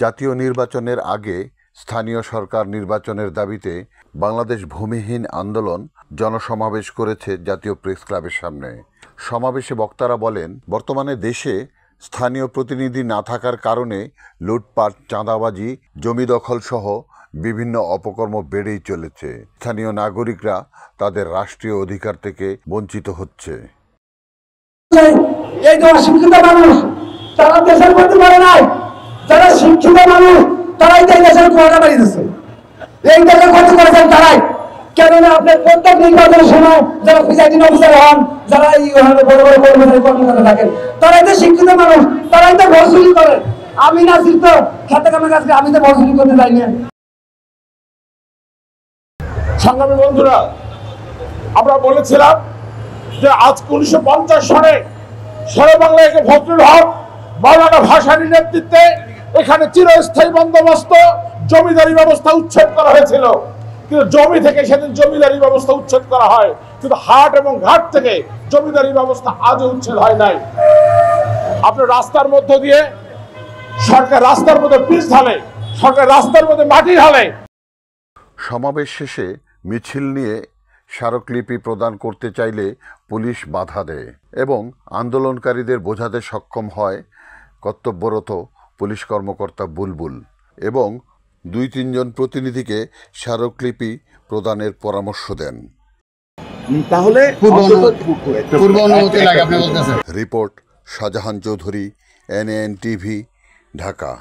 জাতীয় নির্বাচনের আগে স্থানীয় সরকার নির্বাচনের দাবিতে বাংলাদেশ ভূমিহীন আন্দোলন জনসমাবেশ করেছে জাতীয় প্রেস ক্লাবের সামনে। সমাবেশে বক্তারা বলেন, বর্তমানে দেশে স্থানীয় প্রতিনিধি না থাকার কারণে লুটপাট, চাঁদাবাজি, জমি দখল সহ বিভিন্ন অপকর্ম বেড়েই চলেছে। স্থানীয় নাগরিকরা তাদের রাষ্ট্রীয় অধিকার থেকে বঞ্চিত হচ্ছে। এই যে অশিক্ষিত মানুষ তারা দেশের করতে পারে নাই, যারা শিক্ষিত মানুষ তারাই তো দেশের করোনা বাড়ি দিচ্ছে। এই দেশের ক্ষতি করেছেন তারাই। কেননা আপনার প্রত্যেক নির্বাচনের সময় যারা প্রিসাইডিং অফিসার হন, যারা এই বড় বড় কর্মচারী কর্মকর্তা থাকেন, তারাই তো শিক্ষিত মানুষ, তারাই তো ভর্সুলি করেন। আমি না শিখত খেতে কামের কাছে আমি তো ভর্সুলি করতে যাই না। সংগ্রামী বন্ধুরা, আমরা বলেছিলাম যে আজ 1950 সনে শেরে বাংলায় ফজলুল হক মাওলানা ভাসানীর নেতৃত্বে এখানে চিরস্থায়ী বন্দোবস্ত জমিদারি ব্যবস্থা উচ্ছেদ করা হয়েছিল। কিন্তু জমি থেকে সেদিন জমিদারি ব্যবস্থা উচ্ছেদ করা হয়, কিন্তু হাট এবং ঘাট থেকে জমিদারি ব্যবস্থা আজও উচ্ছেদ হয় নাই। আপনার রাস্তার মধ্য দিয়ে সরকার রাস্তার মধ্যে পিচ ঢালে, সরকার রাস্তার মধ্যে মাটি ঢালে। সমাবেশ শেষে মিছিল নিয়ে স্মারকলিপি প্রদান করতে চাইলে পুলিশ বাধা দেয় এবং আন্দোলনকারীদের বোঝাতে সক্ষম হয় কর্তব্যরত পুলিশ কর্মকর্তা বুলবুল এবং ২-৩ জন প্রতিনিধিকে স্মারকলিপি প্রদানের পরামর্শ দেন। তাহলে পূর্ব অনুমতি লাগে আপনি বলতেছেন। Report Shahjahan Chowdhury, NNTV, Dhaka.